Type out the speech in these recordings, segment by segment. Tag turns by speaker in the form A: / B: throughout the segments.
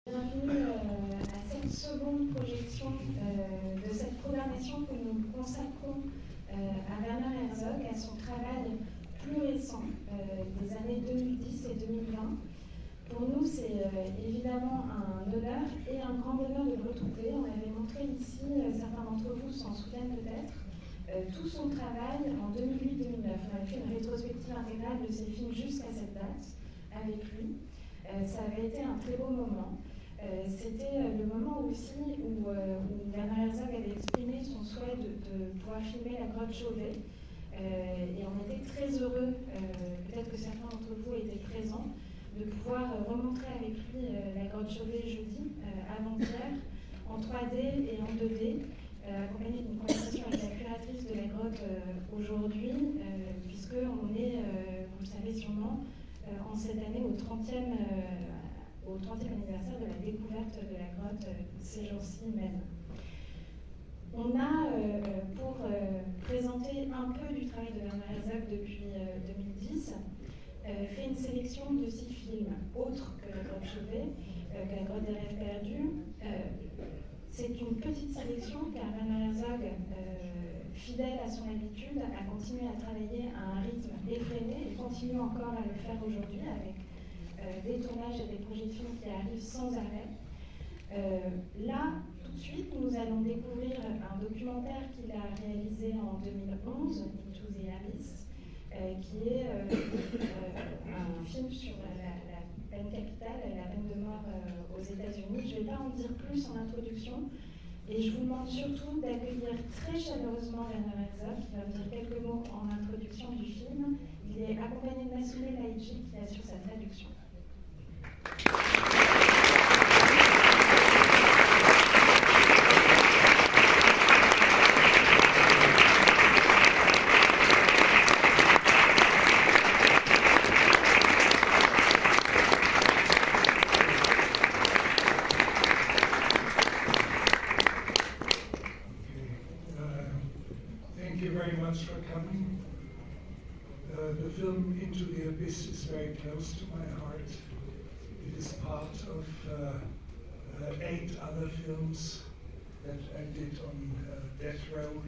A: Bienvenue à cette seconde projection de cette programmation que nous consacrons à Werner Herzog, à son travail plus récent des années 2010 et 2020. Pour nous, c'est évidemment un honneur et un grand bonheur de le retrouver. On avait montré ici, certains d'entre vous s'en souviennent peut-être, tout son travail en 2008-2009. On avait fait une rétrospective intégrale de ses films jusqu'à cette date avec lui. Ça avait été un très beau moment. C'était le moment aussi où Werner Herzog avait exprimé son souhait de pouvoir filmer La Grotte Chauvet. Et on était très heureux, peut-être que certains d'entre vous étaient présents, de pouvoir remontrer avec lui La Grotte Chauvet jeudi, avant-hier, en 3D et en 2D, accompagné d'une conversation avec la curatrice de la grotte aujourd'hui, puisqu'on est, vous le savez sûrement, en cette année au 30e anniversaire de la découverte de la grotte ces jours-ci même. On a, pour présenter un peu du travail de Werner Herzog depuis 2010, fait une sélection de 6 films autres que La Grotte Chauvet, que La Grotte des Rêves Perdus. C'est une petite sélection car Werner Herzog, fidèle à son habitude, a continué à travailler à un rythme effréné et continue encore à le faire aujourd'hui avec des tournages et des projections qui arrivent sans arrêt. Là, tout de suite, nous allons découvrir un documentaire qu'il a réalisé en 2011, Into the Abyss, qui est un film sur la peine capitale, la peine de mort aux États-Unis. Je ne vais pas en dire plus en introduction, et je vous demande surtout d'accueillir très chaleureusement Werner Herzog, qui va vous dire quelques mots en introduction du film. Il est accompagné de Massoumé Laïdji, qui assure sa traduction.
B: Thank you very much for coming. The film Into the Abyss is very close to my heart. It is part of 8 other films that I did on Death Row.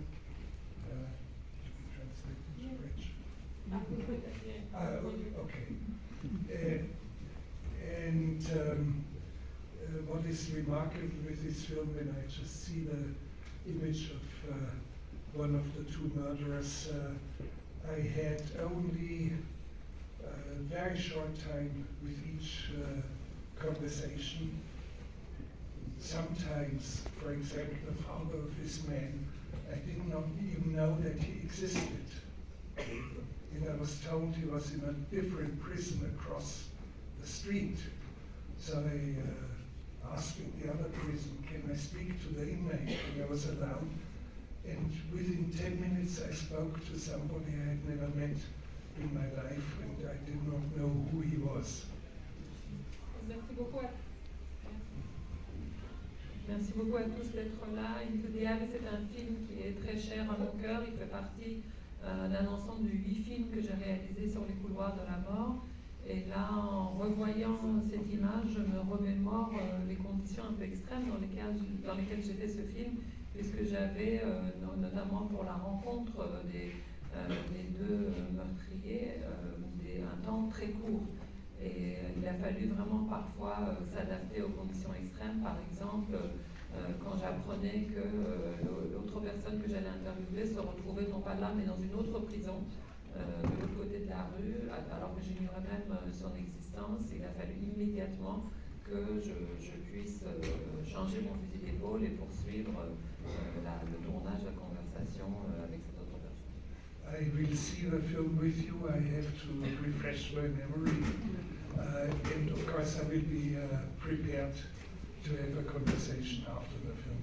B: Okay. What is remarkable with this film, when I just see the image of one of the 2 murderers, I had only a very short time with each conversation. Sometimes, for example, the father of this man, I did not even know that he existed. And I was told he was in a different prison across the street. So I asked the other prison, can I speak to the inmate? And I was allowed. And within 10 minutes I spoke to somebody I had never met in my life, and I did not know who he was.
C: Merci beaucoup. Merci beaucoup à tous d'être là. Into the Abyss, c'est un film qui est très cher à mon cœur. Il fait partie d'un ensemble de 8 films que j'ai réalisés sur les couloirs de la mort. Et là, en revoyant cette image, je me remémore les conditions un peu extrêmes dans lesquelles j'ai fait ce film, puisque j'avais, notamment pour la rencontre des 2 meurtriers, un temps très court. Et il a fallu vraiment parfois s'adapter aux conditions extrêmes. Par exemple, quand j'apprenais que l'autre personne que j'allais interviewer se retrouvait non pas là, mais dans une autre prison, de l'autre côté de la rue, alors que j'ignorais même son existence, il a fallu immédiatement que je puisse changer mon fusil d'épaule et poursuivre le tournage, la conversation avec cette autre personne.
B: I will see the film with you. I have to refresh my memory. And of course I will be prepared to have a conversation after the film.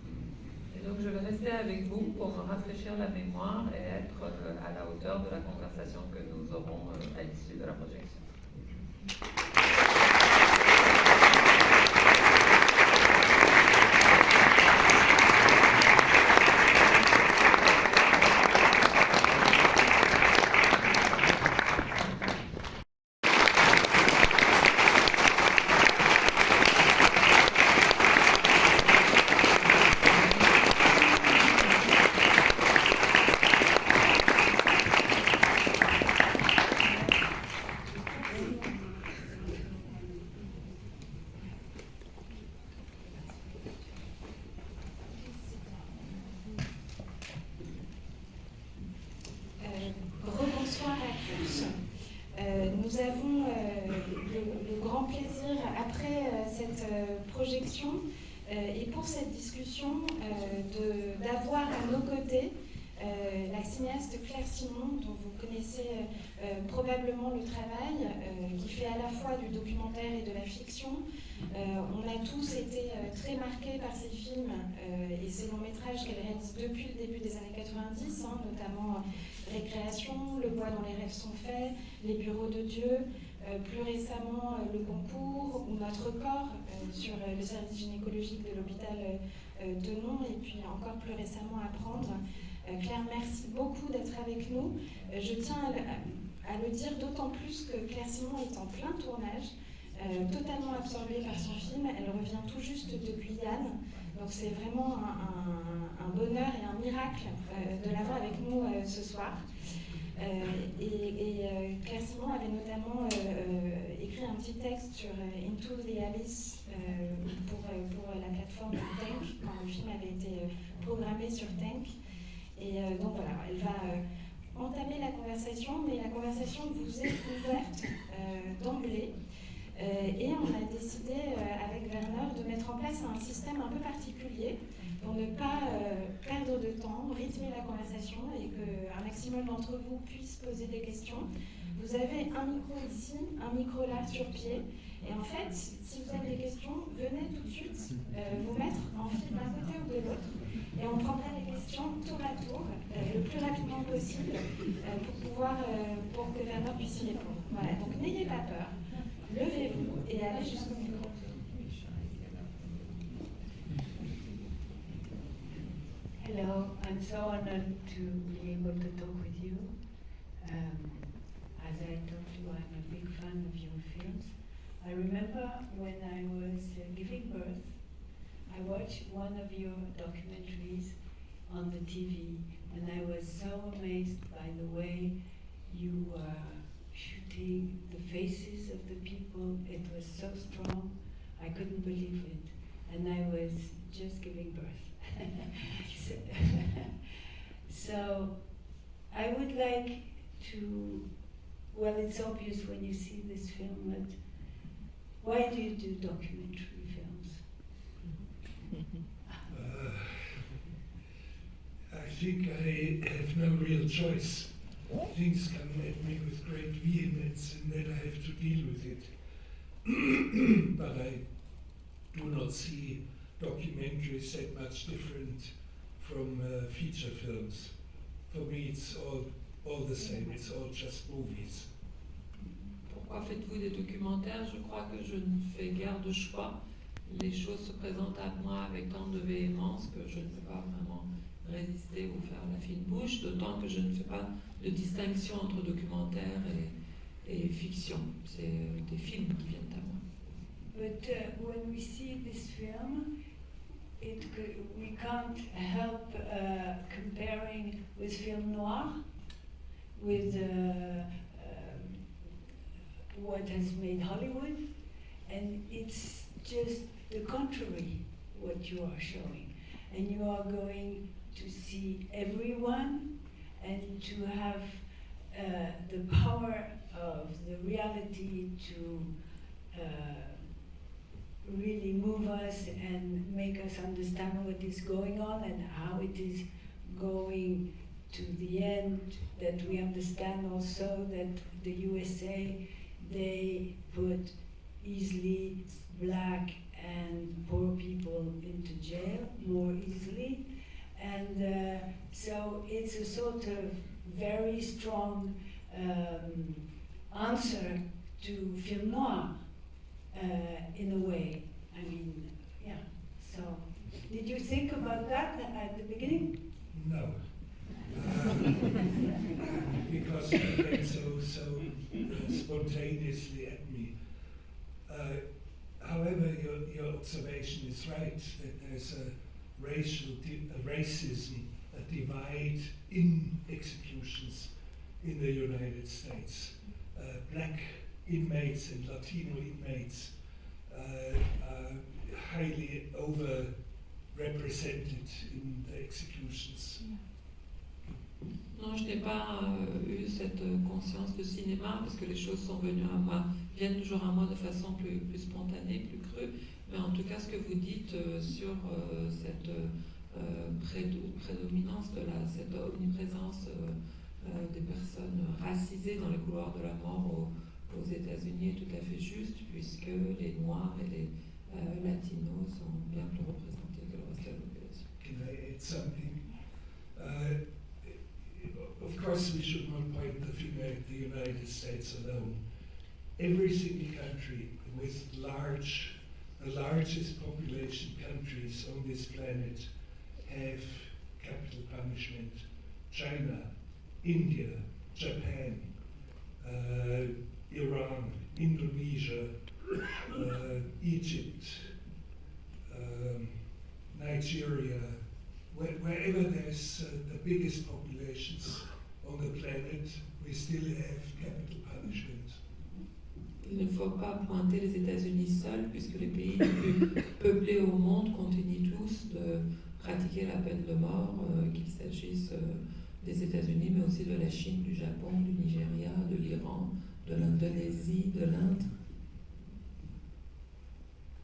C: Et donc je vais rester avec vous pour me rafraîchir la mémoire et être à la hauteur de la conversation que nous aurons à l'issue de la projection.
A: projection et pour cette discussion d'avoir à nos côtés la cinéaste Claire Simon, dont vous connaissez probablement le travail, qui fait à la fois du documentaire et de la fiction. On a tous été très marqués par ces films et ces longs métrages qu'elle réalise depuis le début des années 90, notamment Récréation, Le bois dont les rêves sont faits, Les bureaux de Dieu, plus récemment Le concours ou Notre corps sur le service gynécologique de l'hôpital de Nyon, et puis encore plus récemment Apprendre. Claire, merci beaucoup d'être avec nous. Je tiens à le dire d'autant plus que Claire Simon est en plein tournage, totalement absorbée par son film. Elle revient tout juste de Guyane, donc c'est vraiment un bonheur et un miracle de l'avoir avec nous ce soir. Claire Simon avait notamment écrit un petit texte sur Into the Abyss pour la plateforme Tank, quand le film avait été programmé sur Tank. Et donc voilà, elle va entamer la conversation, mais la conversation vous est ouverte d'emblée. Et on a décidé avec Werner de mettre en place un système un peu particulier pour ne pas perdre de temps, rythmer la conversation et qu'un maximum d'entre vous puisse poser des questions. Vous avez un micro ici, un micro là sur pied. Et en fait, si vous avez des questions, venez tout de suite vous mettre en file d'un côté ou de l'autre. Et on prendra les questions tour à tour, le plus rapidement possible, pour que Werner puisse y répondre. Voilà, donc n'ayez pas peur, levez-vous et allez jusqu'au micro.
D: Hello, I'm so honored to be able to talk with you. As I told you, I'm a big fan of your films. I remember when I was giving birth, I watched one of your documentaries on the TV, and I was so amazed by the way you were shooting the faces of the people. It was so strong, I couldn't believe it, and I was just giving birth. So I would like to, well, it's obvious when you see this film, but why do you do documentary films?
B: I think I have no real choice. Things come at me with great vehemence and then I have to deal with it. But I do not see documentaries that much different from feature films. For me it's all the same, it's all just movies.
C: Pourquoi faites-vous des documentaires? Je crois que je ne fais guère de choix. Les choses se présentent à moi avec tant de véhémence que je ne peux pas vraiment résister ou faire la fine bouche, d'autant que je ne fais pas de distinction entre documentaire et fiction. C'est des films qui viennent à moi.
D: But when we see this film, we can't help comparing with film noir, with what has made Hollywood, and it's just the contrary what you are showing. And you are going to see everyone and to have the power of the reality to really move us and make us understand what is going on and how it is going to the end, that we understand also that the USA, they put easily black and poor people into jail more easily. And so it's a sort of very strong answer to film noir in a way. I mean, yeah. So, did you think about that at the beginning?
B: No. Because it came so spontaneously at me. However, your observation is right, that there's a racism, a divide in executions in the United States. Black inmates and Latino inmates are highly overrepresented in the executions.
C: Non, je n'ai pas eu cette conscience de cinéma parce que les choses sont venues à moi, viennent toujours à moi de façon plus spontanée, plus crue. Mais en tout cas, ce que vous dites sur cette prédominance cette omniprésence des personnes racisées dans les couloirs de la mort aux États-Unis est tout à fait juste, puisque les Noirs et les Latinos sont bien plus représentés que le reste de la population.
B: Can I add something? Of course, we should not point the finger at the United States alone. Every single country with the largest population countries on this planet have capital punishment. China, India, Japan, Iran, Indonesia, Egypt, Nigeria, wherever there's the biggest populations on the planet, we still have capital punishment.
C: Il ne faut pas pointer les États-Unis seuls, puisque les pays les plus peuplés au monde continuent tous de pratiquer la peine de mort, qu'il s'agisse des États-Unis, mais aussi de la Chine, du Japon, du Nigeria, de l'Iran, de l'Indonésie, de l'Inde.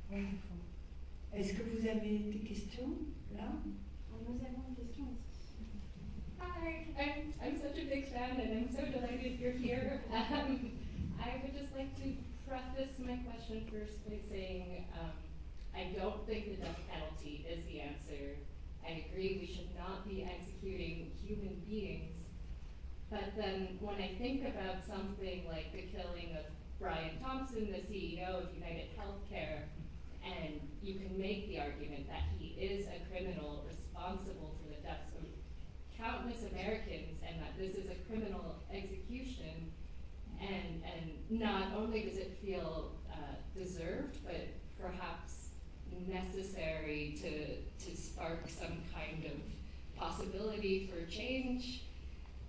D: Wonderful. Est-ce que vous avez des questions là?
A: Nous avons une question ici.
E: Hi, I'm such a big fan and I'm so delighted you're here. I would just like to preface my question first by saying I don't think the death penalty is the answer. I agree we should not be executing human beings. But then when I think about something like the killing of Brian Thompson, the CEO of United Healthcare, and you can make the argument that he is a criminal responsible for the deaths of countless Americans and that this is a criminal execution, and not only does it feel deserved, but perhaps necessary to spark some kind of possibility for change.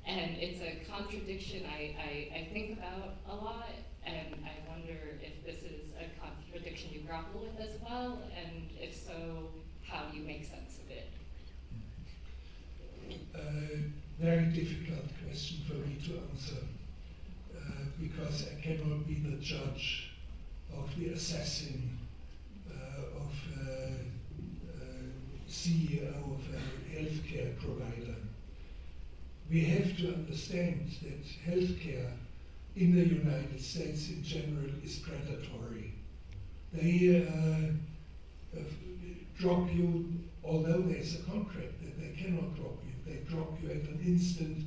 E: And it's a contradiction I think about a lot, and I wonder if this is a contradiction you grapple with as well, and if so, how you make sense of it.
B: Very difficult question for me to answer, because I cannot be the judge of the assassin of CEO of a healthcare provider. We have to understand that healthcare in the United States in general is predatory. They drop you, although there's a contract that they cannot drop you. They drop you at an instant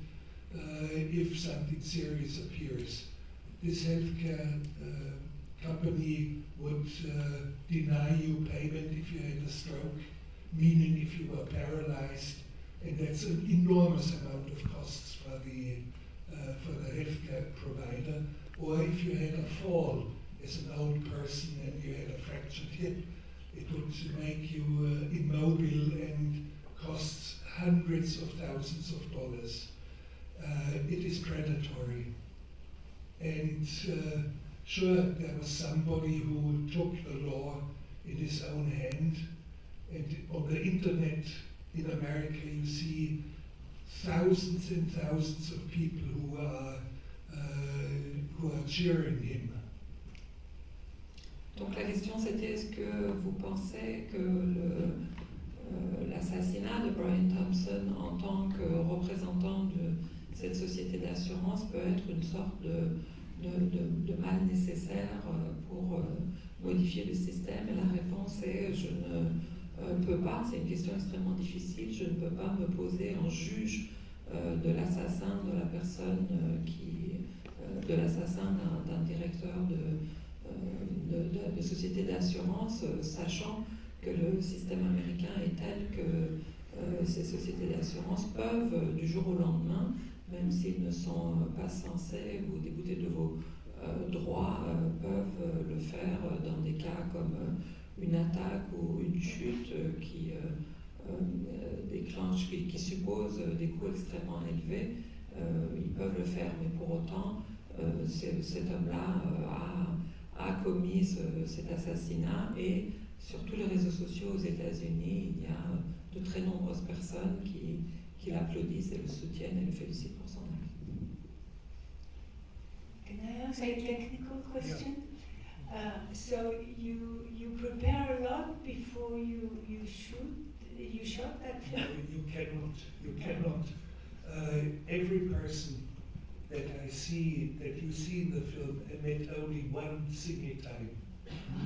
B: if something serious appears. This healthcare company would deny you payment if you had a stroke, meaning if you were paralyzed, and that's an enormous amount of costs for the healthcare provider. Or if you had a fall as an old person and you had a fractured hip, it would make you immobile and costs hundreds of thousands of dollars. It is predatory. And sure, there was somebody who took the law in his own hand, and on the internet in America you see thousands and thousands of people who are cheering him.
C: Donc la question c'était, est-ce que vous pensez que l'assassinat de Brian Thompson en tant que représentant de cette société d'assurance peut être une sorte de mal nécessaire pour modifier le système? Et la réponse est, je ne peux pas, c'est une question extrêmement difficile, je ne peux pas me poser en juge de l'assassin de la personne de l'assassin d'un directeur de société d'assurance, sachant que le système américain est tel que ces sociétés d'assurance peuvent, du jour au lendemain, même s'ils ne sont pas censés vous dégoûter de vos droits, peuvent le faire dans des cas comme une attaque ou une chute qui déclenche, qui suppose des coûts extrêmement élevés. Ils peuvent le faire, mais pour autant, cet homme-là a commis cet assassinat, et sur tous les réseaux sociaux aux États-Unis, il y a de très nombreuses personnes qui l'applaudissent et le soutiennent et le félicitent pour son acte.
D: Can I ask a technical question? So you prepare a lot before you shoot. You shot that
B: No,
D: film.
B: you cannot. Every person that I see, that you see in the film, I met only one single time.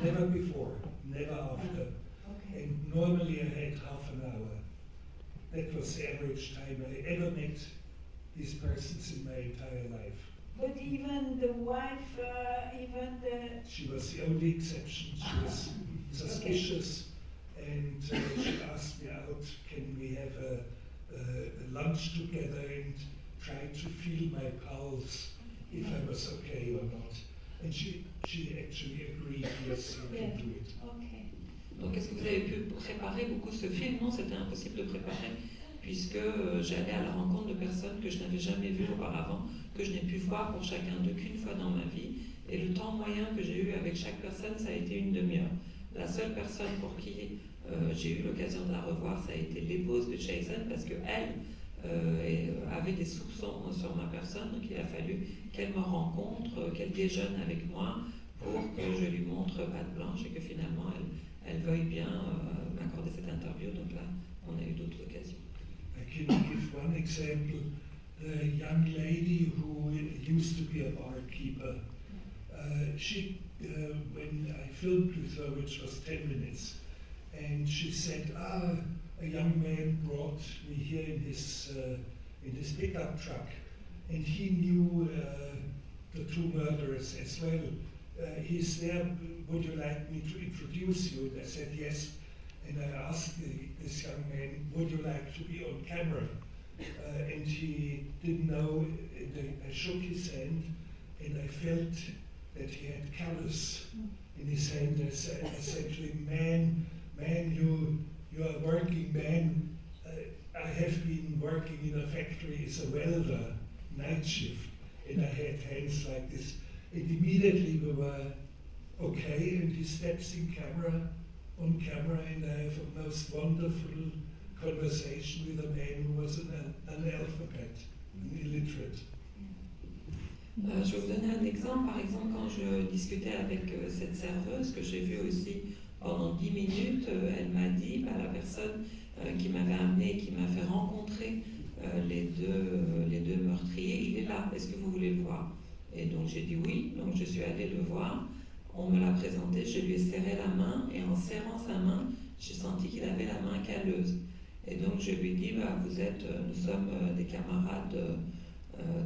B: Never before, never after.
D: Okay.
B: And normally I had half an hour. That was the average time I ever met these persons in my entire life.
D: But even the wife, even the.
B: She was the only exception. She was suspicious, and she asked me out, can we have a lunch together, and try to feel my pulse, if I was okay or not. And she actually agreed, yes, you can do it.
D: Okay.
C: Donc est-ce que vous avez pu préparer beaucoup ce film? Non, c'était impossible de préparer puisque j'allais à la rencontre de personnes que je n'avais jamais vues auparavant, que je n'ai pu voir pour chacun d'eux qu'une fois dans ma vie. Et le temps moyen que j'ai eu avec chaque personne, ça a été une demi-heure. La seule personne pour qui j'ai eu l'occasion de la revoir, ça a été l'épouse de Jason parce qu'elle avait des soupçons sur ma personne, donc il a fallu qu'elle me rencontre, qu'elle déjeune avec moi pour que je lui montre patte blanche et que finalement elle veuille bien m'accorder cette interview. Donc là, on a eu d'autres occasions.
B: I can give one example. The young lady who used to be a barkeeper, when I filmed with her, which was 10 minutes, and she said, a young man brought me here in his pickup truck, and he knew the two murderers as well. He's there, would you like me to introduce you? And I said yes, and I asked this young man, would you like to be on camera? And he didn't know, and I shook his hand, and I felt that he had callus in his hand. I said, essentially, man, you are a working man. I have been working in a factory as a welder, night shift, and I had hands like this. And immediately we were okay, and he steps on camera, and I have a most wonderful conversation with a man who was an analphabet, an illiterate.
C: Je vais vous donner un exemple. Par exemple, quand je discutais avec cette serveuse que j'ai vue aussi pendant 10 minutes, elle m'a dit, la personne qui m'avait amené, qui m'a fait rencontrer les deux meurtriers, il est là, est-ce que vous voulez le voir? Et donc j'ai dit oui, donc je suis allée le voir, on me l'a présenté, je lui ai serré la main, et en serrant sa main, j'ai senti qu'il avait la main calleuse. Et donc je lui ai dit, nous sommes des camarades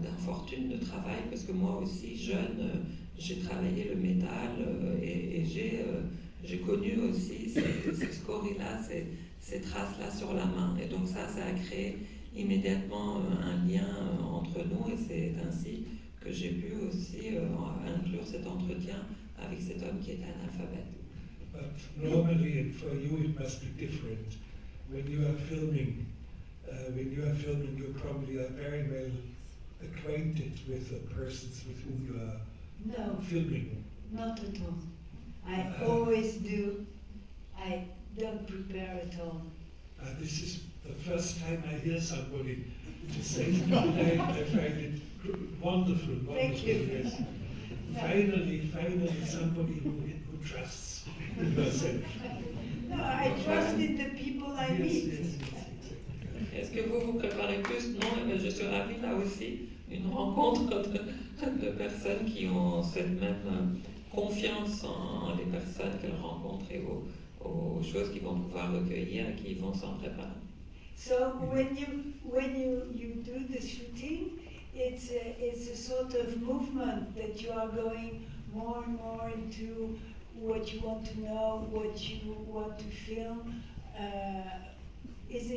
C: d'infortune, de travail, parce que moi aussi, jeune, j'ai travaillé le métal et j'ai connu aussi ces scories-là, ces traces-là sur la main. Et donc ça a créé immédiatement un lien entre nous, et c'est ainsi que j'ai pu aussi inclure cet entretien avec cet homme qui est analphabète.
B: But normally, and for you it must be different. When you are filming, you probably are very well acquainted with the persons with whom you are filming.
D: Not at all. I always do. I don't prepare at all.
B: This is the first time I hear somebody to say that. I find it wonderful.
D: Thank you.
B: Yes. Finally, somebody who trusts in herself.
D: No, I trust in the people I meet.
B: Yes.
C: Est-ce que vous préparez plus? Non, mais je suis ravie là aussi, une rencontre de personnes qui ont cette même confiance en les personnes qu'elles rencontrent et aux choses qu'ils vont pouvoir recueillir et qui vont s'en préparer.
D: So when you do the shooting, it's a sort of movement that you are going more and more into what you want to know, what you want to film. Is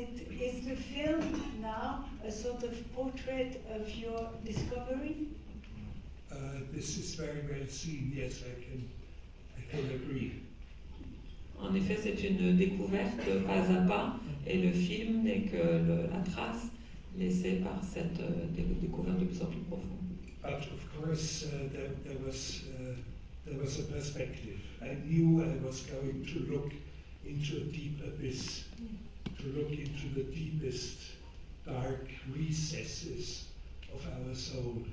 D: the film now a sort of portrait of your discovery?
B: This is very well seen. Yes, I can agree.
C: En effet, c'est une découverte pas à pas, et le film n'est que la trace laissée par cette découverte de plus en plus profonde.
B: But of course, there was a perspective. I knew I was going to look into a deep abyss, to look into the deepest dark recesses of our soul.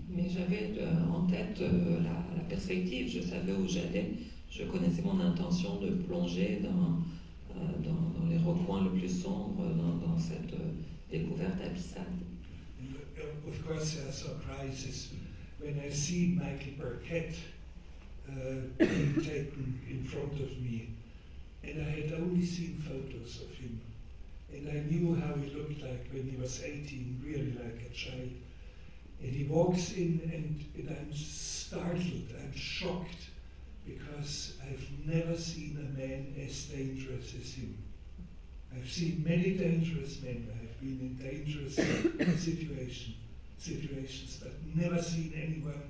C: Mais j'avais en tête la perspective, je savais où j'allais, je connaissais mon intention de plonger dans les recoins le plus sombres, dans cette découverte abyssale.
B: Of course, there are surprises. When I see Michael Burkett being taken in front of me, and I had only seen photos of him, and I knew how he looked like when he was 18, really like a child. And he walks in, and I'm startled, I'm shocked, because I've never seen a man as dangerous as him. I've seen many dangerous men, I've been in dangerous situations, but never seen anyone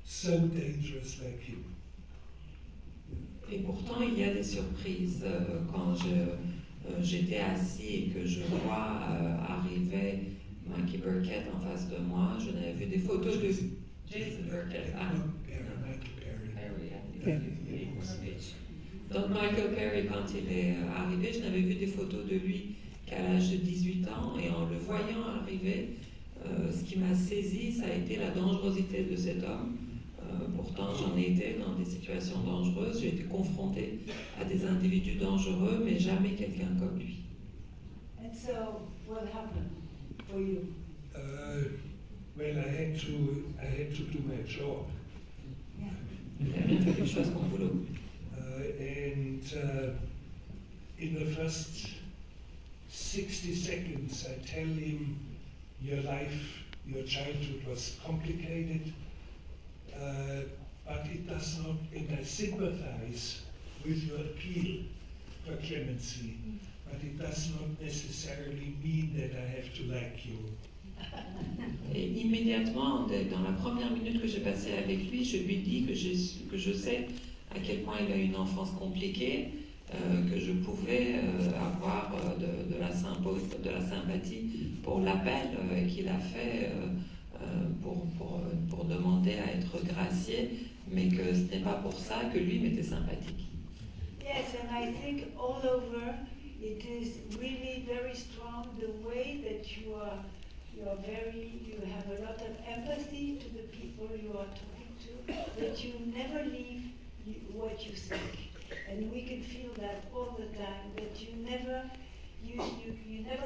B: so dangerous like him.
C: Et pourtant, il y a des surprises. Quand j'étais assis et que je vois arriver Mikey Burkett en face de moi, je n'avais vu des photos de Jason Burkett. Donc Michael Perry, quand il est arrivé, je n'avais vu des photos de lui qu'à l'âge de 18 ans, et en le voyant arriver, ce qui m'a saisi, ça a été la dangerosité de cet homme. Pourtant, j'en ai été dans des situations dangereuses, j'ai été confrontée à des individus dangereux, mais jamais quelqu'un comme lui.
D: And so, what happened for you?
B: Well, I had to do my job.
D: Yeah.
C: Il a bien fallu que je fasse mon boulot.
B: And in the first 60 seconds, I tell him, your life, your childhood was complicated, but it does not, and I sympathize with your appeal for clemency, but it does not necessarily mean that I have to like you.
C: Et immédiatement, dans la première minute que j'ai passée avec lui, je lui dis que je sais à quel point il a une enfance compliquée, que je pouvais avoir de la sympathie pour l'appel qu'il a fait pour demander à être gracié, mais que ce n'est pas pour ça que lui m'était sympathique.
D: Yes, and I think all over it is really very strong the way that you have a lot of empathy to the people you are talking to, that you never leave what you think. And we can feel that all the time, that you never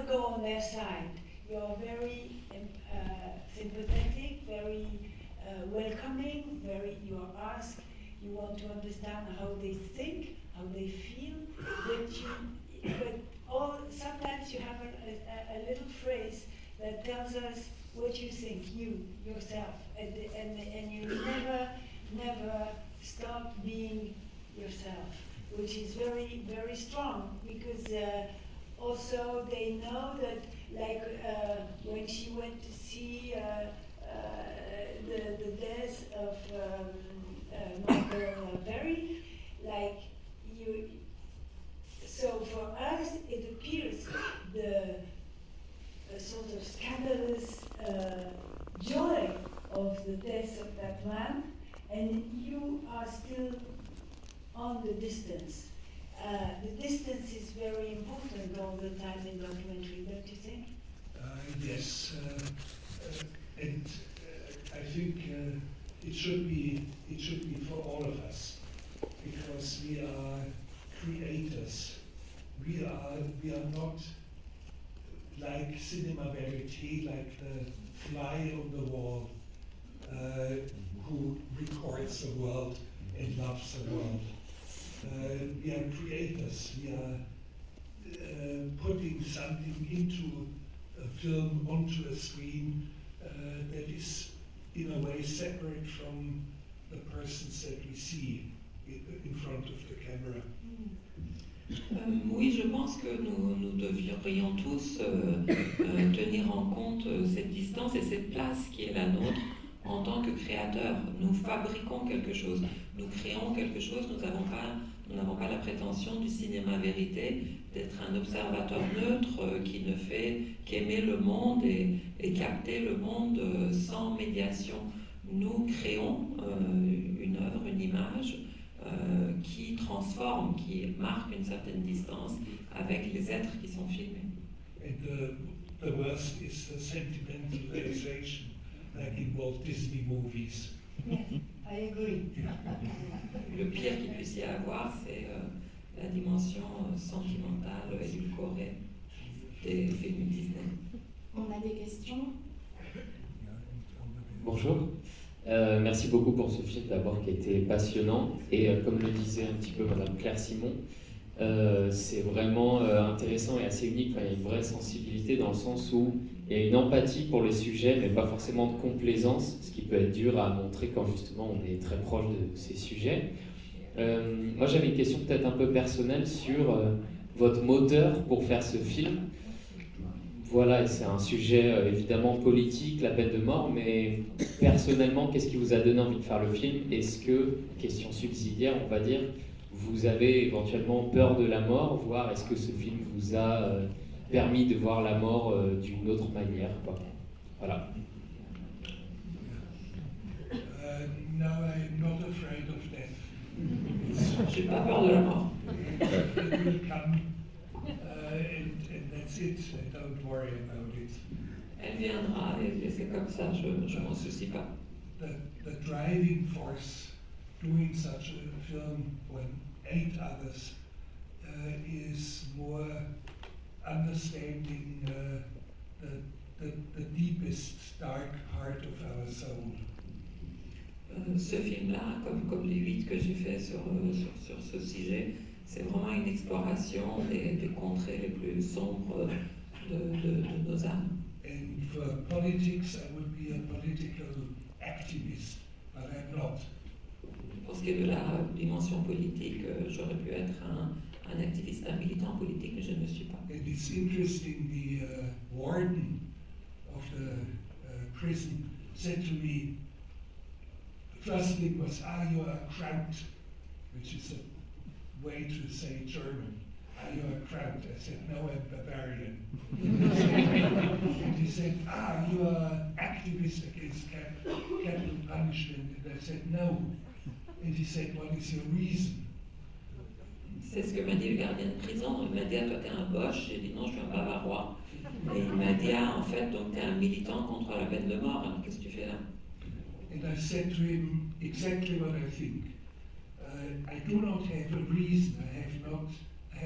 D: go on their side. You are very sympathetic, very welcoming, you are asked, you want to understand how they think, how they feel, sometimes you have a little phrase that tells us what you think, yourself, and you never stop being yourself, which is very, very strong, because also they know that, like when she went to see the death of Michael Berry, like so for us it appears the sort of scandalous joy of the death of that man, and you are still on the distance. The distance is very important all the time in documentary, don't you think?
B: Yes, and I think it should be for all of us, because we are creators. We are not like cinema verite, like the fly on the wall who records the world and loves the world. We are creators. We are putting something into a film, onto a screen that is in a way separate from the persons that we see in front of the camera.
C: Oui, je pense que nous devrions tous tenir en compte cette distance et cette place qui est la nôtre en tant que créateurs. Nous fabriquons quelque chose, nous créons quelque chose, nous n'avons pas la prétention du cinéma vérité d'être un observateur neutre qui ne fait qu'aimer le monde et capter le monde sans médiation. Nous créons une œuvre, une image qui transforme, qui marque une certaine distance avec les êtres qui sont filmés.
B: And the worst is the sentimentalization like in Walt Disney movies.
D: Yes, I agree.
C: Le pire qu'il puisse y avoir, c'est la dimension sentimentale, édulcorée des films Disney.
A: On a des questions?
F: Bonjour. Merci beaucoup pour ce film d'abord qui a été passionnant et comme le disait un petit peu Madame Claire Simon, c'est vraiment intéressant et assez unique. Enfin, il y a une vraie sensibilité dans le sens où il y a une empathie pour les sujets mais pas forcément de complaisance, ce qui peut être dur à montrer quand justement on est très proche de ces sujets. Moi j'avais une question peut-être un peu personnelle sur votre moteur pour faire ce film. Voilà, c'est un sujet évidemment politique, la peine de mort, mais personnellement, qu'est-ce qui vous a donné envie de faire le film? Est-ce que, question subsidiaire, on va dire, vous avez éventuellement peur de la mort, voire est-ce que ce film vous a permis de voir la mort d'une autre manière, quoi? Voilà.
B: No, I'm not afraid of death.
C: J'ai pas peur de la mort.
B: It will come, and that's it. Don't worry about it.
C: Elle viendra et c'est comme ça, je m'en soucie pas.
B: The driving force doing such a film when 8 others is more understanding the deepest dark part of our soul.
C: Ce film-là, comme les 8 que j'ai fait sur ce sujet, c'est vraiment une exploration des contrées les plus sombres de nos âmes.
B: And for politics, I would be a political activist, but I'm not.
C: Pour ce qui est de la dimension politique, j'aurais pu être un activiste, un militant politique, mais je ne le suis pas.
B: And it's interesting, the warden of the prison said to me, the first thing was, you a Kraut, which is a way to say German. You a Kraut? I said, no, I'm Bavarian. And he said, you are activist against capital punishment. And I said, no. And he said, what is your reason?
C: C'est ce que m'a dit le gardien de prison. Il m'a dit, toi, t'es un Bosch. J'ai dit, non, je suis un Bavarois. Et il m'a dit, en fait, donc t'es un militant contre la peine de mort. Alors, qu'est-ce que tu fais là?
B: And I said to him exactly what I think. I do not have a reason. I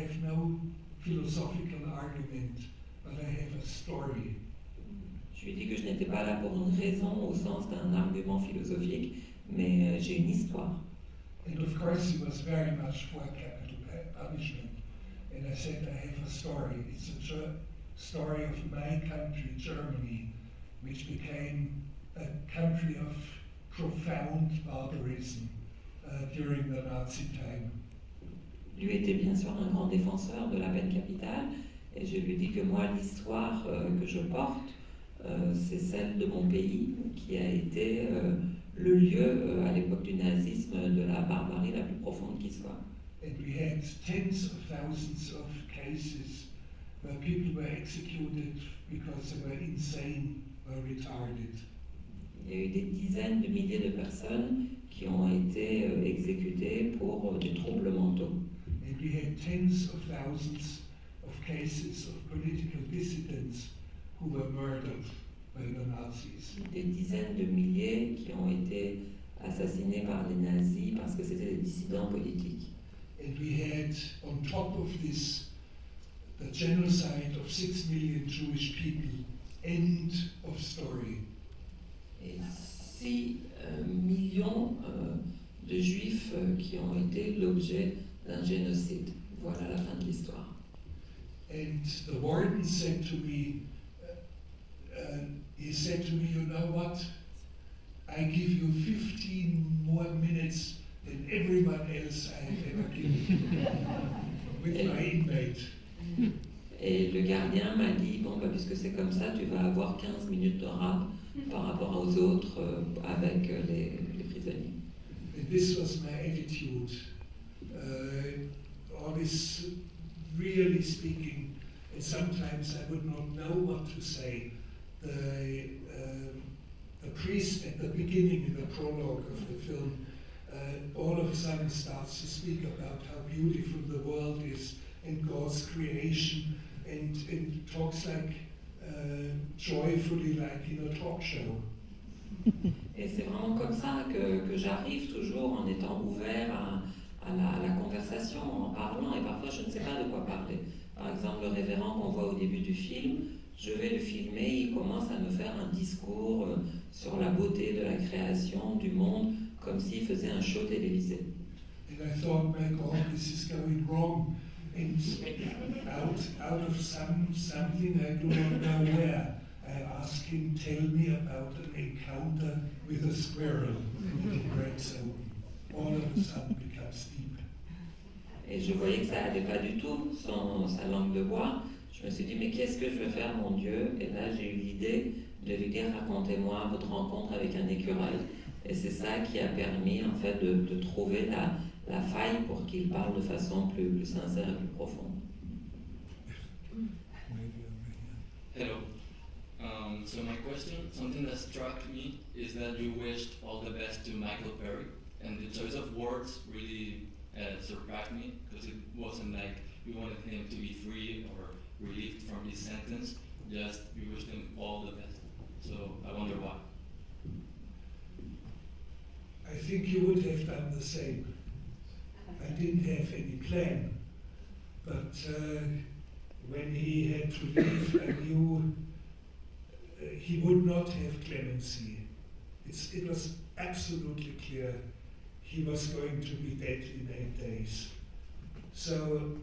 B: have no philosophical argument, but I have a story.
C: Je lui ai dit que je n'étais pas là pour une raison au sens d'un argument philosophique, mais j'ai une histoire.
B: And of course, he was very much for capital punishment. And I said, I have a story. It's a story of my country, Germany, which became a country of profound barbarism during the Nazi time.
C: Lui était bien sûr un grand défenseur de la peine capitale, et je lui ai dit que moi, l'histoire que je porte, c'est celle de mon pays, qui a été le lieu, à l'époque du nazisme, de la barbarie la plus profonde qui soit.
B: And we had tens of thousands of cases where people were executed because they were insane or retarded.
C: Il y a eu des dizaines de milliers de personnes qui ont été exécutées pour des troubles mentaux.
B: And we had tens of thousands of cases of political dissidents who were murdered by the Nazis.
C: Des dizaines de milliers qui ont été assassinés par les nazis parce que c'était des dissidents politiques.
B: And we had, on top of this, the genocide of 6 million Jewish people. End of story.
C: Et 6 millions de juifs qui ont été l'objet d'un génocide. Voilà la fin de l'histoire.
B: And the warden said to me, you know what? I give you 15 more minutes than everyone else I have ever given with my inmate.
C: Et le gardien m'a dit, bon, puisque c'est comme ça, tu vas avoir 15 minutes de rap par rapport aux autres avec les prisonniers.
B: And this was my attitude. All this, really speaking, and sometimes I would not know what to say. The priest at the beginning, in the prologue of the film, all of a sudden starts to speak about how beautiful the world is and God's creation, and talks like joyfully, like in a talk show.
C: Et c'est vraiment comme ça que j'arrive toujours en étant ouvert à la conversation, en parlant, et parfois je ne sais pas de quoi parler. Par exemple, le révérend qu'on voit au début du film, je vais le filmer, il commence à me faire un discours sur la beauté de la création, du monde, comme s'il faisait un show télévisé.
B: And I thought, my God, this is going wrong. And out of something I do not know where, I asked him, tell me about an encounter with a squirrel. And he breaks open. All of a sudden becomes deep.
C: Et je voyais que ça n'allait pas du tout, sa langue de bois. Je me suis dit, mais qu'est-ce que je vais faire, mon Dieu? Et là, j'ai eu l'idée de lui dire, racontez-moi votre rencontre avec un écureuil. Et c'est ça qui a permis, en fait, de trouver la faille pour qu'il parle de façon plus sincère et plus profonde.
G: Hello. So my question, something that struck me is that you wished all the best to Michael Perry, and the choice of words really surprised me, because it wasn't like you wanted him to be free or relieved from his sentence, just you wished him all the best. So I wonder why.
B: I think you would have done the same. I didn't have any plan, but when he had to leave, I knew he would not have clemency. It was absolutely clear he was going to be dead in 8 days. So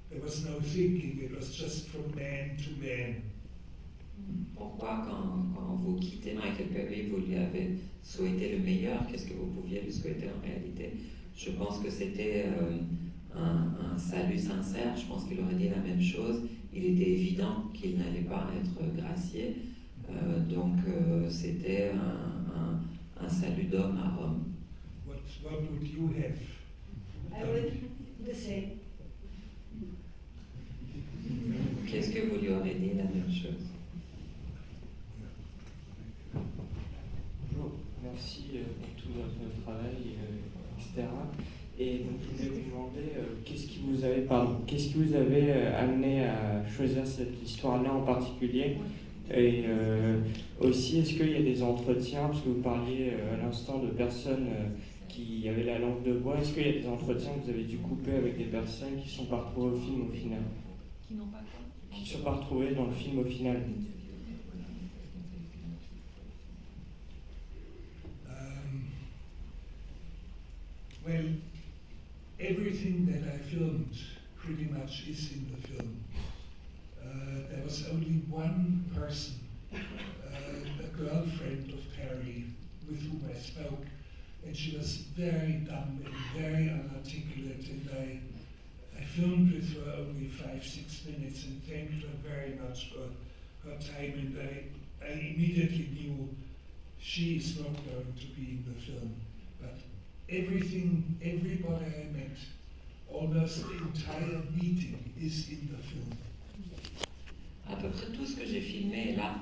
B: there was no thinking, it was just from man to man.
C: Pourquoi, quand vous quittez Michael Perry, vous lui avez souhaité le meilleur? Qu'est-ce que vous pouviez lui souhaiter en réalité? Je pense que c'était un salut sincère. Je pense qu'il aurait dit la même chose. Il était évident qu'il n'allait pas être gracié. Donc c'était un salut d'homme à homme.
B: What would you have?
D: I would the same.
C: Qu'est-ce que vous lui aurez dit? La même chose.
H: Bonjour, merci pour tout votre travail, etc. Et donc je voulais vous demander qu'est-ce qui vous avait amené à choisir cette histoire-là en particulier, et aussi est-ce qu'il y a des entretiens, parce que vous parliez à l'instant de personnes qui avaient la langue de bois, est-ce qu'il y a des entretiens que vous avez dû couper avec des personnes qui ne sont pas retrouvées au film au final?
C: Qui n'ont pas quoi?
H: Qui ne sont pas retrouvées dans le film au final?
B: Well, everything that I filmed pretty much is in the film. There was only one person, a girlfriend of Perry, with whom I spoke, and she was very dumb and very inarticulate, and I filmed with her only 5-6 minutes and thanked her very much for her time, and I immediately knew she is not going to be in the film. But everybody I met, almost the entire meeting is in the film.
C: À peu près tout ce que j'ai filmé est là,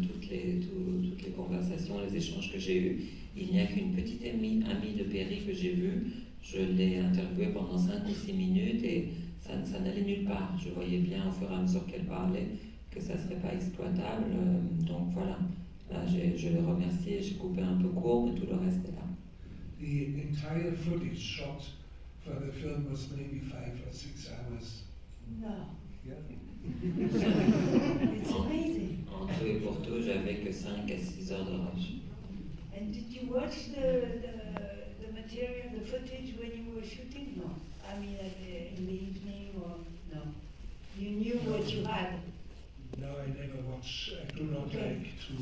C: toutes les conversations, les échanges que j'ai eus. Il n'y a qu'une petite amie de Perry que j'ai vue. Je l'ai interviewée pendant 5 ou 6 minutes et ça n'allait nulle part. Je voyais bien au fur et à mesure qu'elle parlait que ça ne serait pas exploitable. Donc voilà, là je l'ai remerciée, j'ai coupé un peu court, mais tout le reste est là.
B: The entire footage shot for the film was maybe 5 or 6 hours.
D: No.
B: Yeah.
D: It's amazing.
C: En tout et pour tout, j'avais que 5 à 6 heures de rush.
D: And did you watch the material, the footage when you were shooting? No. I mean, in the evening or no? You knew what you had.
B: No, I never watch. I do not like to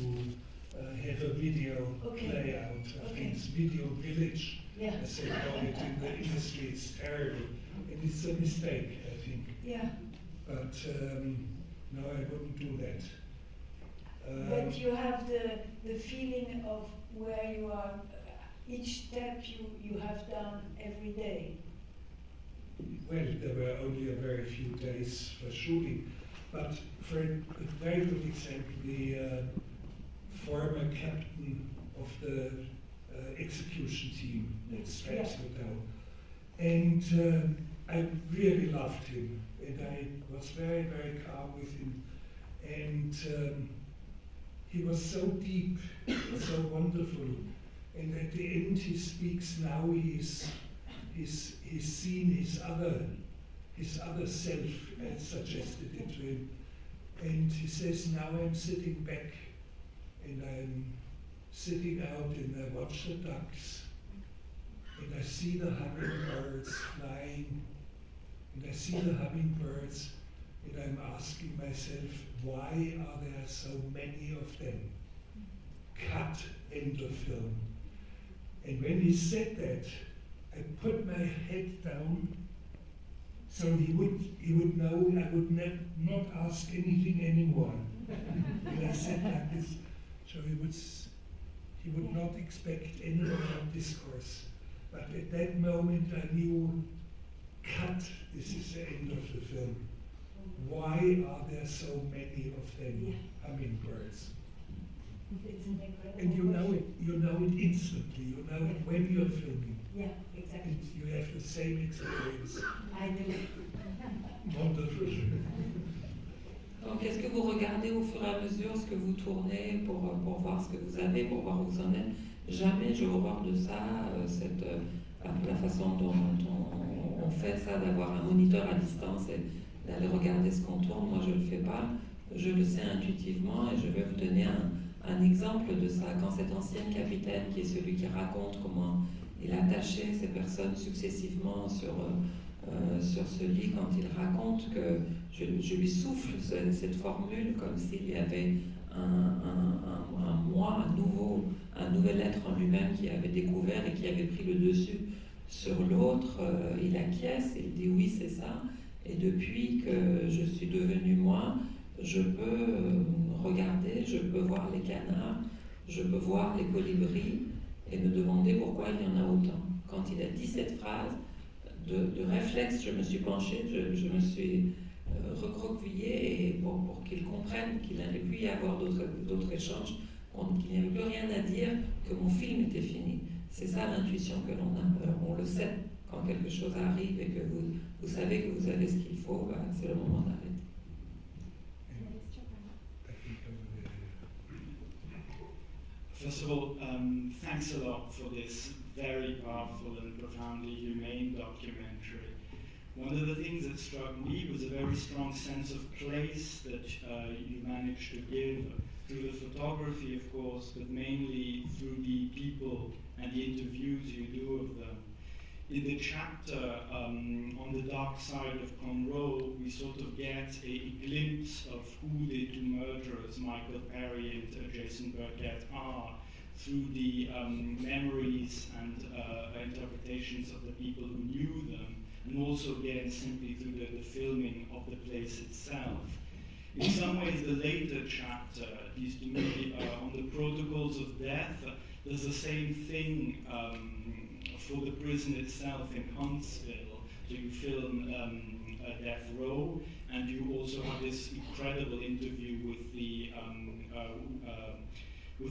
B: have a video play out. I think it's video village,
D: Yeah.
B: as they call it in the industry. It's terrible, and it's a mistake, I think.
D: Yeah.
B: But no, I wouldn't do that.
D: But you have the feeling of where you are, each step you have done every day.
B: Well, there were only a very few days for shooting, but for a very good example, the former captain of the execution team, Stratzmutau, and I really loved him, and I was very, very calm with him, and he was so deep, so wonderful. And at the end he speaks now, he's seen his other self, as suggested it to him. And he says, now I'm sitting back and I'm sitting out and I watch the ducks and I see the hummingbirds flying and I see the hummingbirds and I'm asking myself, why are there so many of them? Cut, end of film. And when he said that, I put my head down so he would know I would not ask anything anymore. And I said like this, so he would not expect any more discourse. But at that moment I knew, cut, this is the end of the film. Why are there so many of them, hummingbirds?
D: It's an incredible
B: And you know it instantly, you know it when you're filming.
D: Yeah, exactly.
B: And you have the same experience.
D: I do.
B: Wonderful.
C: Donc, est-ce que vous regardez au fur et à mesure ce que vous tournez pour voir ce que vous avez, pour voir où vous en êtes? Jamais je horreur de ça, la façon dont on fait ça, d'avoir un moniteur à distance et d'aller regarder ce qu'on tourne. Moi, je ne le fais pas. Je le sais intuitivement et je vais vous donner un exemple de ça. Quand cet ancien capitaine, qui est celui qui raconte comment il a attaché ces personnes successivement sur ce lit, quand il raconte que je lui souffle cette formule comme s'il y avait un moi, un nouvel être en lui-même qui avait découvert et qui avait pris le dessus sur l'autre, il acquiesce, il dit oui c'est ça, et depuis que je suis devenu moi, je peux regarder, je peux voir les canards, je peux voir les colibris et me demander pourquoi il y en a autant. Quand il a dit cette phrase, de réflexe, je me suis penchée, je me suis recroquevillée et pour qu'il comprenne qu'il n'allait plus y avoir d'autres échanges, qu'il n'y avait plus rien à dire, que mon film était fini. C'est ça l'intuition que l'on a. On le sait quand quelque chose arrive et que vous savez que vous avez ce qu'il faut, c'est le moment d'arrêter.
I: First of all, thanks a lot for this very powerful and profoundly humane documentary. One of the things that struck me was a very strong sense of place that you managed to give through the photography, of course, but mainly through the people and the interviews you do of them. In the chapter on the dark side of Conroe, we sort of get a glimpse of who the two murderers, Michael Perry and Jason Burkett, are through the memories and interpretations of the people who knew them, and also again simply through the filming of the place itself. In some ways, the later chapter, at least to me, on the protocols of death, does the same thing for the prison itself in Huntsville. So you film Death Row, and you also have this incredible interview with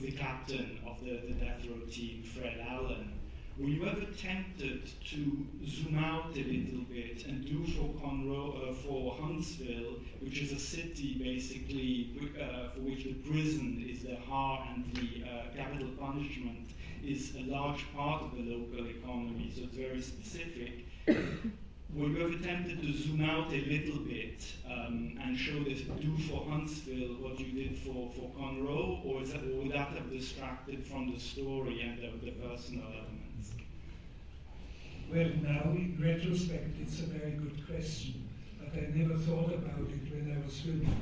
I: the captain of the Death Row team, Fred Allen. Were you ever tempted to zoom out a little bit and do for Huntsville, which is a city basically for which the prison is the heart and the capital punishment is a large part of the local economy, so it's very specific. Were you ever tempted to zoom out a little bit and show this, do for Huntsville what you did for Conroe, or would that have distracted from the story and the personal elements?
B: Well, now in retrospect, it's a very good question, but I never thought about it when I was filming.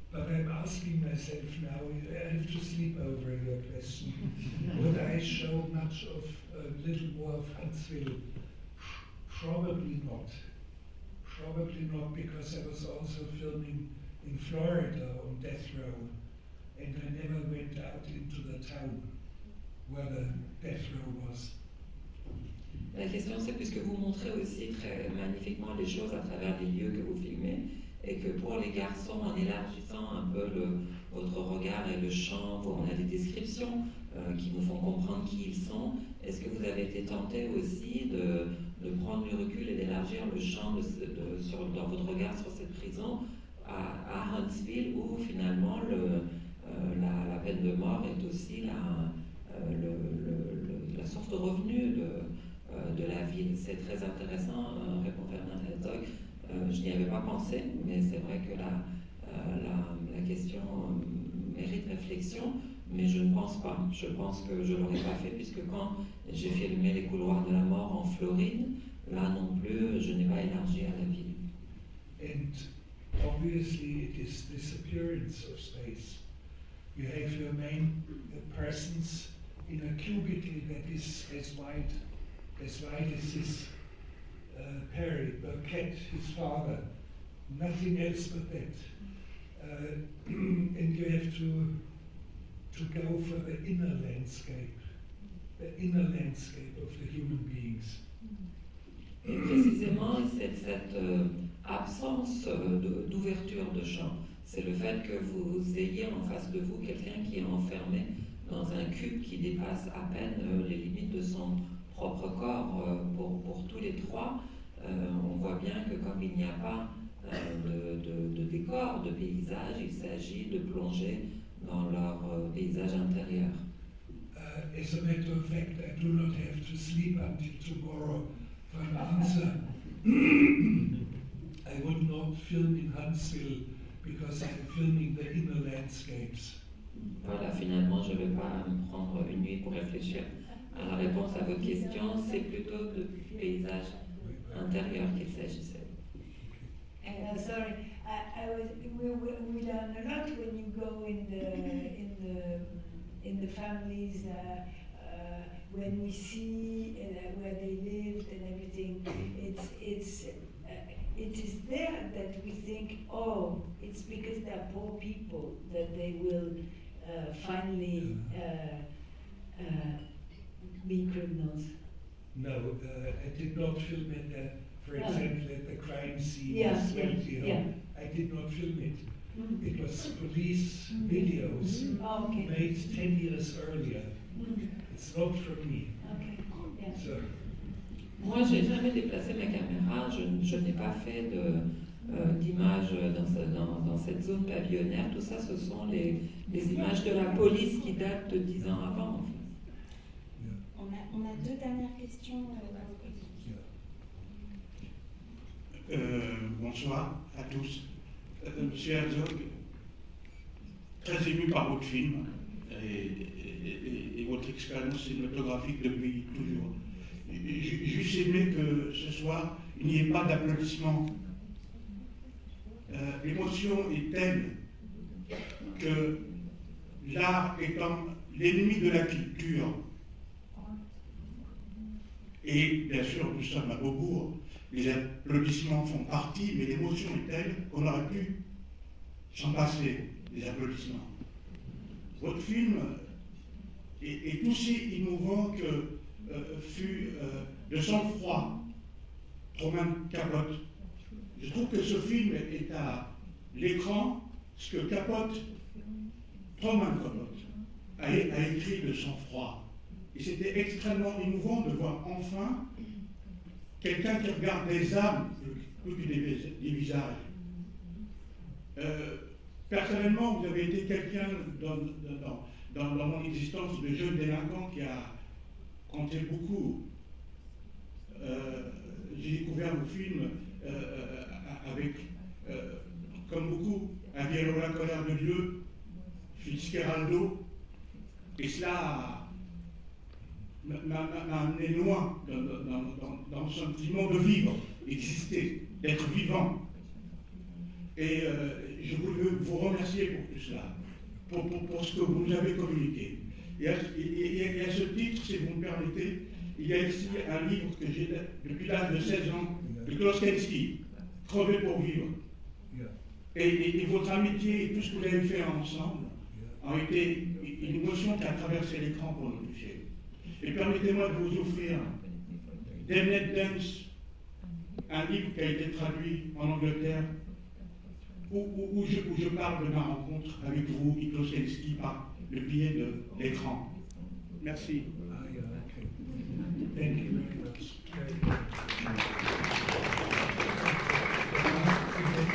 B: But I'm asking myself now, I have to sleep over your question. Would I show much of a little more of Huntsville? Probably not. Probably not, because I was also filming in Florida on Death Row, and I never went out into the town where the Death Row was.
C: La question, c'est puisque vous montrez aussi très magnifiquement les choses à travers les lieux que vous filmez, et que pour les garçons, en élargissant un peu votre regard et le champ, où on a des descriptions qui nous font comprendre qui ils sont, est-ce que vous avez été tenté aussi de prendre du recul et d'élargir le champ dans votre regard sur cette prison à Huntsville, où finalement la peine de mort est aussi la source de revenus de la ville. C'est très intéressant, répond Werner Herzog. Je n'y avais pas pensé, mais c'est vrai que la question mérite réflexion, mais je ne pense pas. Je pense que je ne l'aurais pas fait, puisque quand j'ai filmé les couloirs de la mort en Floride, là non plus, je n'ai pas élargi à la ville.
B: And obviously it is disappearance of space. You have your main persons in a cubicle that is as wide as his Perry, Burkett, his father, nothing else but that. And you have to go for the inner landscape of the human beings.
C: Et précisément, c'est cette absence d'ouverture de champ. C'est le fait que vous ayez en face de vous quelqu'un qui est enfermé dans un cube qui dépasse à peine les limites de son propre corps. Pour tous les trois, on voit bien que comme il n'y a pas de décor, de paysage, il s'agit de plonger dans leur paysage intérieur.
B: As a matter of fact, I do not have to sleep until tomorrow for an answer. I would not film in Huntsville because I'm filming the inner landscapes.
C: Voilà, finalement, je ne vais pas me prendre une nuit pour réfléchir à la réponse à votre question. C'est plutôt de paysage intérieur qu'il s'agissait.
D: Sorry, we learn a lot when you go in the families when we see where they lived and everything. It is there that we think, oh, it's because they're poor people that they will finally be criminals.
B: No, I did not film it. For example, at the crime scene,
D: Yeah, yeah.
B: I did not film it. It was police videos
D: Okay.
B: made 10 years earlier. It's not from me.
D: Okay. Yeah.
B: So,
C: Moi, je n'ai jamais déplacé ma caméra, je n'ai pas fait d'images dans cette zone pavillonnaire. Tout ça, ce sont les images de la police qui datent de 10 ans avant. En fait.
A: On a deux dernières questions.
J: Bonsoir à tous. Monsieur Herzog, très ému par votre film et votre expérience cinématographique depuis toujours. Juste aimé que ce soir, il n'y ait pas d'applaudissements. L'émotion est telle que l'art étant l'ennemi de la culture, et bien sûr nous sommes à Beaubourg, les applaudissements font partie, mais l'émotion est telle qu'on aurait pu s'en passer des applaudissements. Votre film est aussi émouvant que fut de sang-froid Truman Capote. Je trouve que ce film est à l'écran ce que Truman Capote a écrit de sang-froid. Et c'était extrêmement émouvant de voir enfin quelqu'un qui regarde des âmes plus que des visages. Personnellement, vous avez été quelqu'un dans mon existence de jeune délinquant qui a compté beaucoup. J'ai découvert vos films avec, comme beaucoup, Un dialogue la colère de Dieu, Fitzgeraldo, et cela m'a amené loin dans le sentiment de vivre, d'exister, d'être vivant. Et je voulais vous remercier pour tout cela, pour ce que vous nous avez communiqué. Et à ce titre, si vous me permettez, il y a ici un livre que j'ai depuis l'âge de 16 ans, de Klaus Kinski, Crever pour vivre. Et votre amitié et tout ce que vous avez fait ensemble ont été une émotion qui a traversé l'écran pour nous toucher. Et permettez-moi de vous offrir Damned Dance, un livre qui a été traduit en Angleterre, où je parle de ma rencontre avec vous, Klaus Kinski, par le biais de l'écran. Merci.
B: Thank you very much.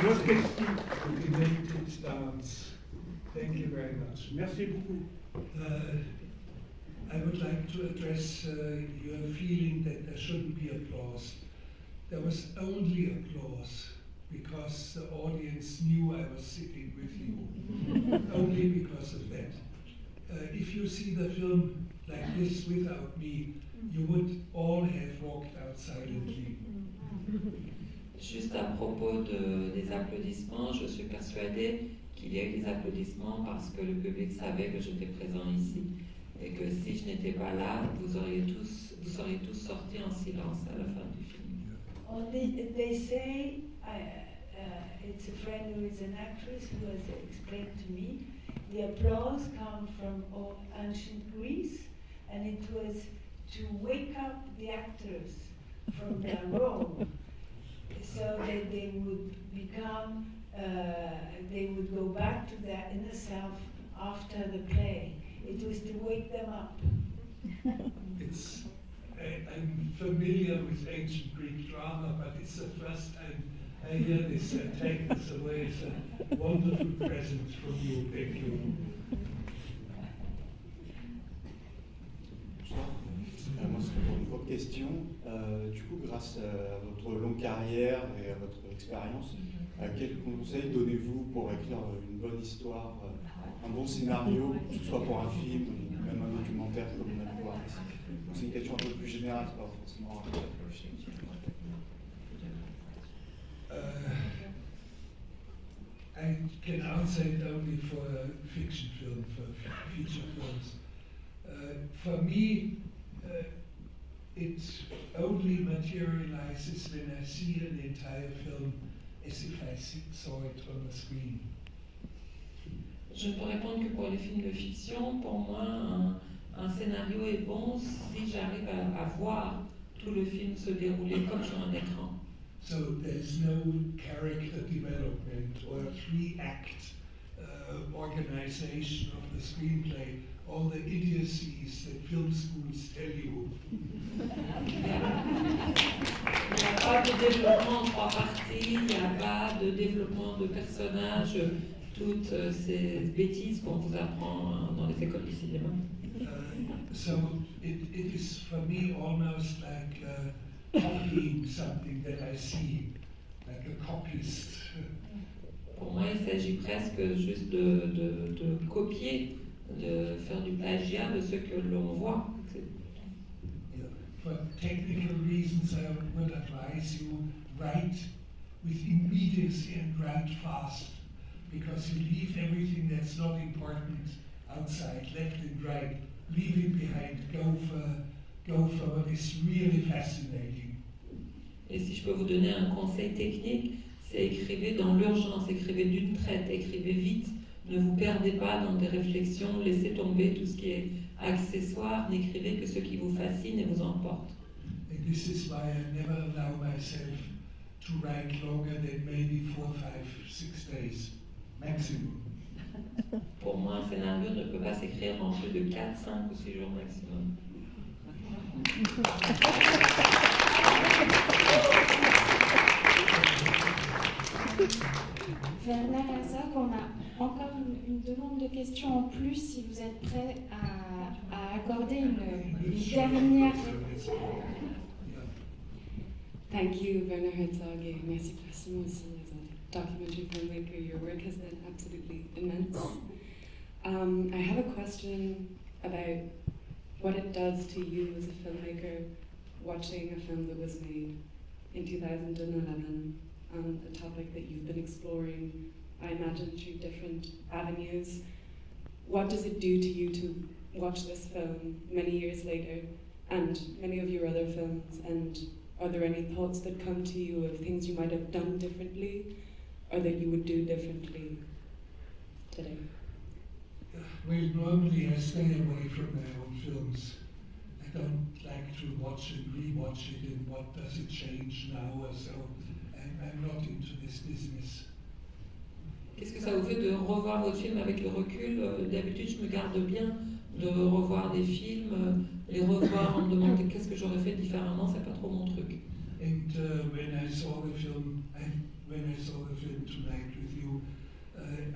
B: Look at the demented dance. Thank you very much.
J: Merci beaucoup.
B: I would like to address your feeling that there shouldn't be applause. There was only applause because the audience knew I was sitting with you. Only because of that. If you see the film like this without me, you would all have walked out silently.
C: Juste à propos des applaudissements, je suis persuadée qu'il y a eu des applaudissements parce que le public savait que j'étais présent ici. Et que si je n'étais pas là, vous seriez tous sortis en silence à la fin du film.
D: They say, it's a friend who is an actress who has explained to me, the applause comes from ancient Greece, and it was to wake up the actors from their role, so that they would become, they would go back to their inner self after the play. It was to wake them up.
B: I'm familiar with ancient Greek drama, but it's the first time I hear this. I take this away as a wonderful present from you. Thank you.
K: Moi, c'est pour une courte question. Du coup, grâce à votre longue carrière et à votre expérience, quels conseils donnez-vous pour écrire une bonne histoire, un bon scénario, que ce soit pour un film ou même un documentaire comme on a pu voir ici? C'est une question un peu plus générale, c'est pas forcément un film.
B: I can answer it only for fiction film, for feature films. For me, it only materializes when I see an entire film as if I saw it on the screen.
C: Je ne peux répondre que pour les films de fiction. Pour moi, un scénario est bon si j'arrive à voir tout le film se dérouler comme sur un écran.
B: So there's no character development or a three-act organization of the screenplay, all the idiocies that film schools tell you.
C: Il n'y a pas de développement en trois parties, il n'y a pas de développement de personnages, toutes ces bêtises qu'on vous apprend dans les écoles du cinéma.
B: So it is for me almost like copying something that I see, like a copyist.
C: Pour moi, il s'agit presque juste de copier, de faire du plagiat de ce que l'on voit.
B: Yeah. For technical reasons, I would advise you write with immediacy and write fast, because you leave everything that's not important outside, left and right. Leave it behind. Go for what is really fascinating.
C: Et si je peux vous donner un conseil technique, c'est écrivez dans l'urgence, écrivez d'une traite, écrivez vite, ne vous perdez pas dans des réflexions, laissez tomber tout ce qui est accessoire, n'écrivez que ce qui vous fascine et vous emporte.
B: And this is why I never allow myself to write longer than maybe 4, 5, 6 days maximum.
C: Pour moi, un scénario ne peut pas s'écrire en plus de 4, 5 ou 6 jours maximum.
A: Werner Herzog, on a encore une demande de questions en plus, si vous êtes prêts à accorder une dernière.
L: Thank you, Werner Herzog, et merci Simon aussi as a documentary filmmaker. Your work has been absolutely immense. I have a question about what it does to you as a filmmaker watching a film that was made in 2011 on a topic that you've been exploring, I imagine, through different avenues. What does it do to you to watch this film many years later and many of your other films? And are there any thoughts that come to you of things you might have done differently or that you would do differently today?
B: Well, normally I stay away from my own films. I don't like to watch and re-watch it and what does it change now or so. I'm not into this business.
C: Qu'est-ce que ça vous fait de revoir votre film avec le recul? D'habitude, je me garde bien de revoir des films, les revoir en me demandant qu'est-ce que j'aurais fait différemment, c'est pas trop mon truc.
B: And when I saw the film, when I saw the film tonight with you.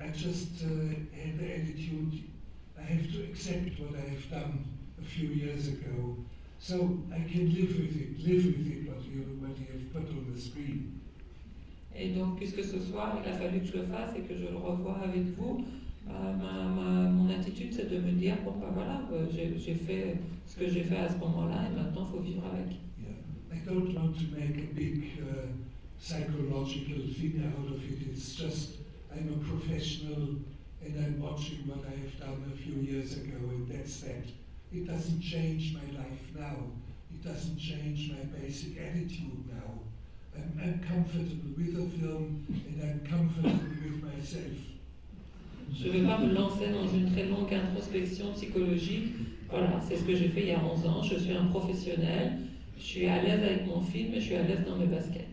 B: I just had the attitude, I have to accept what I have done a few years ago, so I can live with it what you have put on the screen.
C: Et donc, puisque ce soir, il a fallu que je le fasse et que je le revoie avec vous, mon attitude, c'est de me dire, bon, ben voilà, j'ai fait ce que j'ai fait à ce moment-là et maintenant, il faut vivre avec.
B: Yeah. I don't want to make a big psychological thing out of it. It's just, I'm a professional and I'm watching what I have done a few years ago, and that's that. It doesn't change my life now. It doesn't change my basic attitude now. I'm comfortable with the film and I'm comfortable with myself.
C: Je ne vais pas me lancer dans une très longue introspection psychologique. Voilà, c'est ce que j'ai fait il y a 11 ans. Je suis un professionnel, je suis à l'aise avec mon film et je suis à l'aise dans mes baskets.